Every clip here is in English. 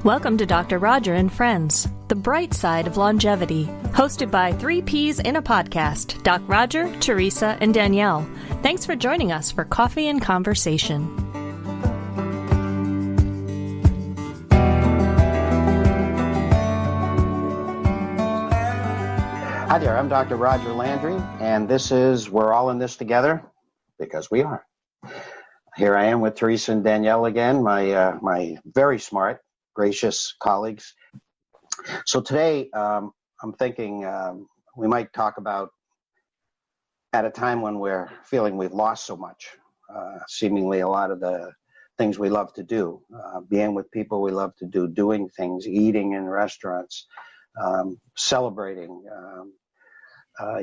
Welcome to Dr. Roger and Friends, the bright side of longevity, hosted by three Ps in a podcast, Doc Roger, Teresa, and Danielle. Thanks for joining us for Coffee and Conversation. Hi there, I'm Dr. Roger Landry, and this is We're All in This Together, because we are. Here I am with Teresa and Danielle again, my very smart, gracious colleagues. So today, I'm thinking we might talk about, at a time when we're feeling we've lost so much, seemingly a lot of the things we love to do, being with people we love to do, doing things, eating in restaurants, celebrating,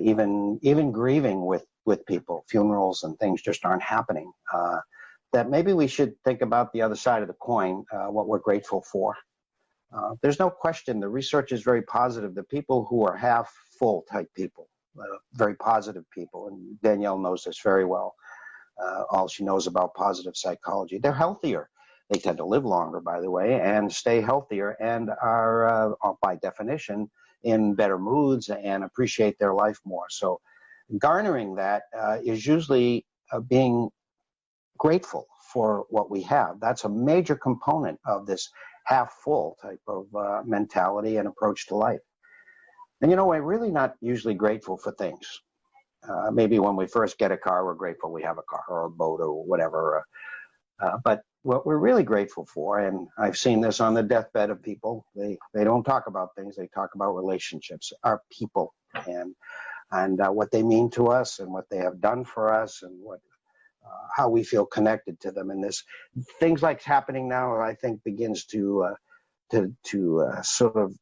even grieving with people. Funerals and things just aren't happening. That maybe we should think about the other side of the coin, what we're grateful for. There's no question, the research is very positive. The people who are half full type people, very positive people, and Danielle knows this very well, all she knows about positive psychology, they're healthier. They tend to live longer, by the way, and stay healthier, and are, by definition, in better moods and appreciate their life more. So garnering that is usually being grateful for what we have. That's a major component of this half full type of mentality and approach to life. And we're really not usually grateful for things. Maybe when we first get a car, we're grateful we have a car or a boat or whatever. But what we're really grateful for, and I've seen this on the deathbed of people, they don't talk about things, they talk about relationships, our people, and what they mean to us and what they have done for us, and how we feel connected to them. And this things like happening now, I think, begins to sort of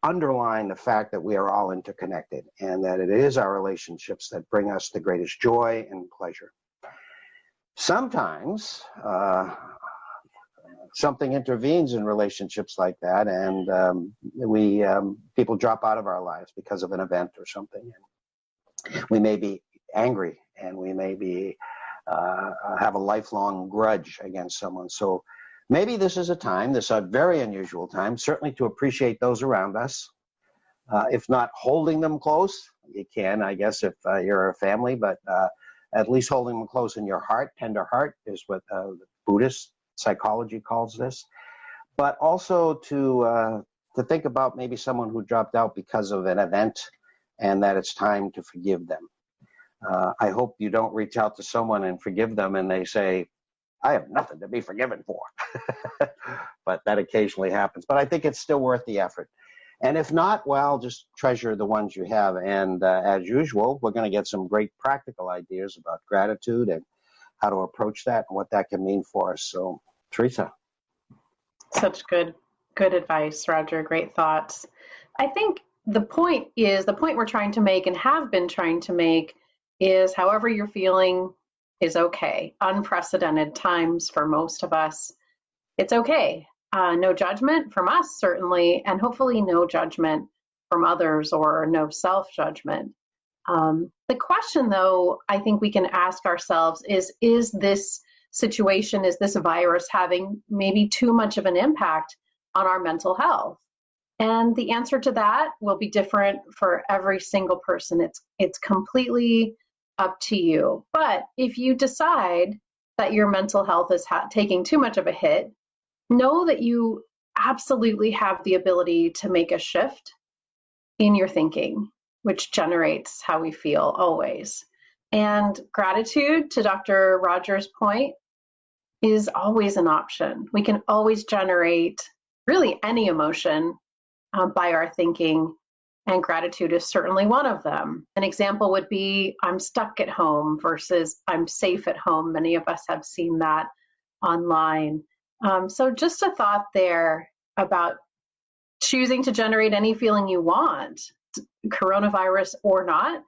underline the fact that we are all interconnected, and that it is our relationships that bring us the greatest joy and pleasure. Sometimes something intervenes in relationships like that, and people drop out of our lives because of an event or something. And we may be angry, and we may be have a lifelong grudge against someone. So maybe this is a time, this is a very unusual time, certainly to appreciate those around us. If not holding them close, you can, I guess, if you're a family, but at least holding them close in your heart. Tender heart is what Buddhist psychology calls this. But also to think about maybe someone who dropped out because of an event, and that it's time to forgive them. I hope you don't reach out to someone and forgive them and they say, I have nothing to be forgiven for. But that occasionally happens. But I think it's still worth the effort. And if not, well, just treasure the ones you have. And as usual, we're going to get some great practical ideas about gratitude and how to approach that and what that can mean for us. So, Teresa. Such good advice, Roger. Great thoughts. I think the point we're trying to make and have been trying to make is however you're feeling is okay. Unprecedented times for most of us. It's okay. No judgment from us, certainly, and hopefully no judgment from others, or no self-judgment. The question, though, I think we can ask ourselves is this situation, is this virus having maybe too much of an impact on our mental health? And the answer to that will be different for every single person. It's completely up to you. But if you decide that your mental health is taking too much of a hit, know that you absolutely have the ability to make a shift in your thinking, which generates how we feel always. And gratitude, to Dr. Rogers' point, is always an option. We can always generate really any emotion by our thinking, and gratitude is certainly one of them. An example would be, I'm stuck at home versus I'm safe at home. Many of us have seen that online. So just a thought there about choosing to generate any feeling you want, coronavirus or not.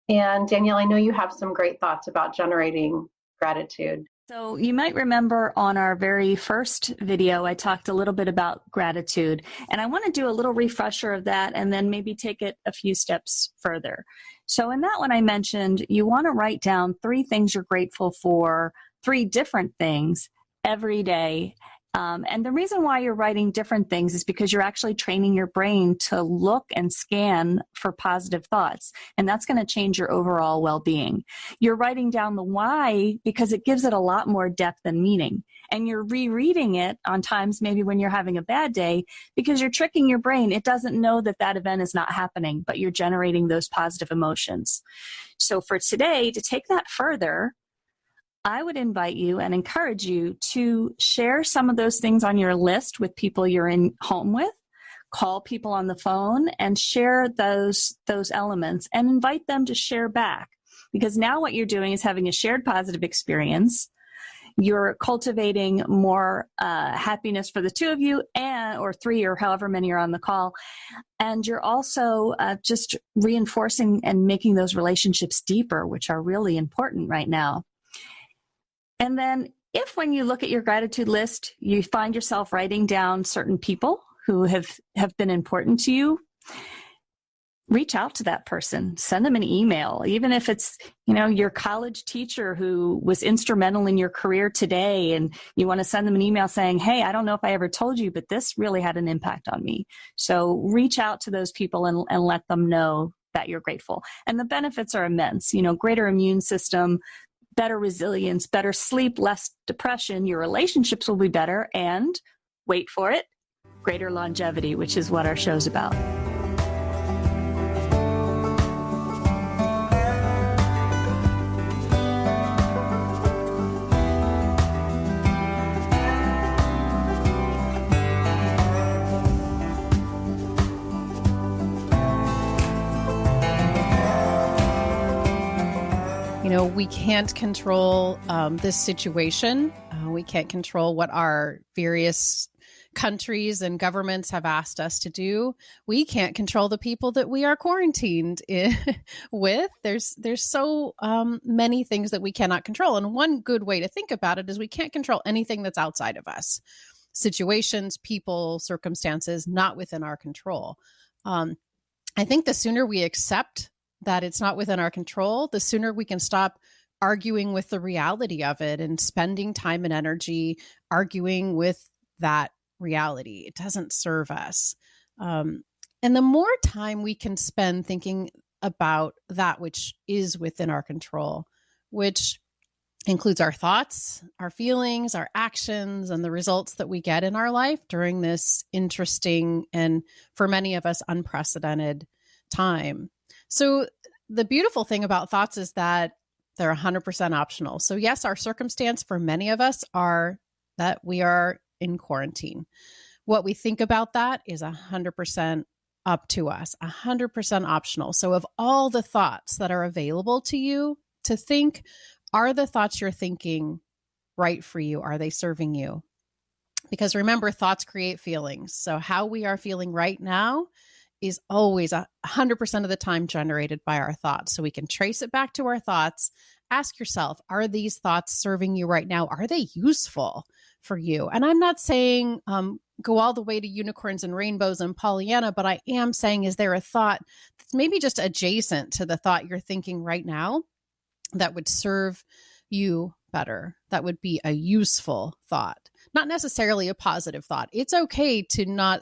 And Danielle, I know you have some great thoughts about generating gratitude. So you might remember on our very first video, I talked a little bit about gratitude, and I want to do a little refresher of that and then maybe take it a few steps further. So in that one, I mentioned you want to write down 3 things you're grateful for, 3 different things every day, And the reason why you're writing different things is because you're actually training your brain to look and scan for positive thoughts. And that's going to change your overall well-being. You're writing down the why because it gives it a lot more depth and meaning. And you're rereading it on times maybe when you're having a bad day because you're tricking your brain. It doesn't know that that event is not happening, but you're generating those positive emotions. So for today, to take that further, I would invite you and encourage you to share some of those things on your list with people you're in home with, call people on the phone and share those elements and invite them to share back. Because now what you're doing is having a shared positive experience. You're cultivating more happiness for the two of you or three or however many are on the call. And you're also just reinforcing and making those relationships deeper, which are really important right now. And then if when you look at your gratitude list, you find yourself writing down certain people who have been important to you, reach out to that person, send them an email, even if it's, your college teacher who was instrumental in your career today, and you want to send them an email saying, hey, I don't know if I ever told you, but this really had an impact on me. So reach out to those people and let them know that you're grateful. And the benefits are immense, greater immune system, better resilience, better sleep, less depression, your relationships will be better, and wait for it, greater longevity, which is what our show's about. We can't control this situation. We can't control what our various countries and governments have asked us to do. We can't control the people that we are quarantined with. There's so many things that we cannot control. And one good way to think about it is we can't control anything that's outside of us. Situations, people, circumstances, not within our control. I think the sooner we accept that it's not within our control, the sooner we can stop arguing with the reality of it and spending time and energy arguing with that reality. It doesn't serve us. And the more time we can spend thinking about that which is within our control, which includes our thoughts, our feelings, our actions, and the results that we get in our life during this interesting and, for many of us, unprecedented time. So the beautiful thing about thoughts is that they're 100% optional. So yes, our circumstance for many of us are that we are in quarantine. What we think about that is 100% up to us, 100% optional. So of all the thoughts that are available to you to think, are the thoughts you're thinking right for you? Are they serving you? Because remember, thoughts create feelings. So how we are feeling right now is always 100% of the time generated by our thoughts. So we can trace it back to our thoughts. Ask yourself, are these thoughts serving you right now? Are they useful for you? And I'm not saying go all the way to unicorns and rainbows and Pollyanna, but I am saying, is there a thought that's maybe just adjacent to the thought you're thinking right now that would serve you better? That would be a useful thought, not necessarily a positive thought. It's okay to not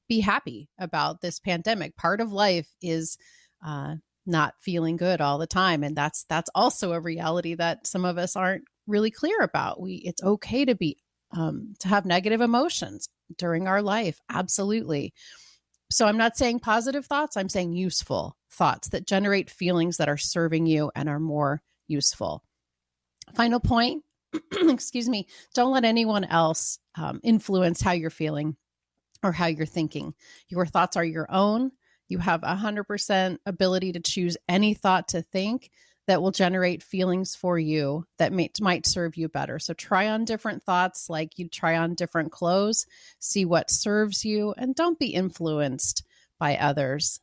be happy about this pandemic. Part of life is not feeling good all the time. And that's also a reality that some of us aren't really clear about. It's okay to be, to have negative emotions during our life. Absolutely. So I'm not saying positive thoughts. I'm saying useful thoughts that generate feelings that are serving you and are more useful. Final point, excuse me, don't let anyone else influence how you're feeling or how you're thinking. Your thoughts are your own. You have 100% ability to choose any thought to think that will generate feelings for you that might serve you better. So try on different thoughts like you try on different clothes, see what serves you, and don't be influenced by others.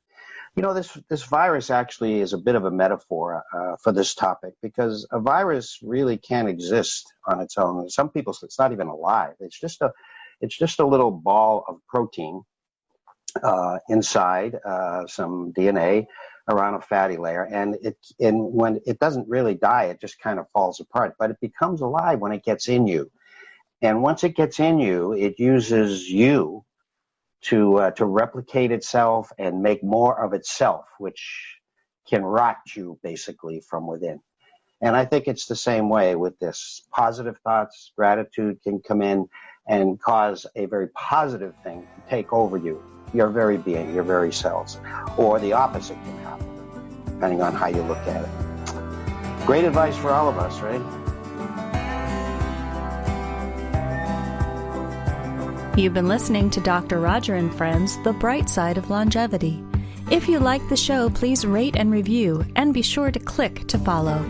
This virus actually is a bit of a metaphor for this topic, because a virus really can't exist on its own. Some people, it's not even alive. It's just a little ball of protein inside some DNA around a fatty layer, and when it doesn't really die, it just kind of falls apart. But it becomes alive when it gets in you, And once it gets in you, it uses you to replicate itself and make more of itself, which can rot you basically from within. And I think it's the same way with this. Positive thoughts, gratitude can come in and cause a very positive thing to take over you, your very being, your very cells. Or the opposite can happen, depending on how you look at it. Great advice for all of us, right? You've been listening to Dr. Roger and Friends, The Bright Side of Longevity. If you like the show, please rate and review, and be sure to click to follow.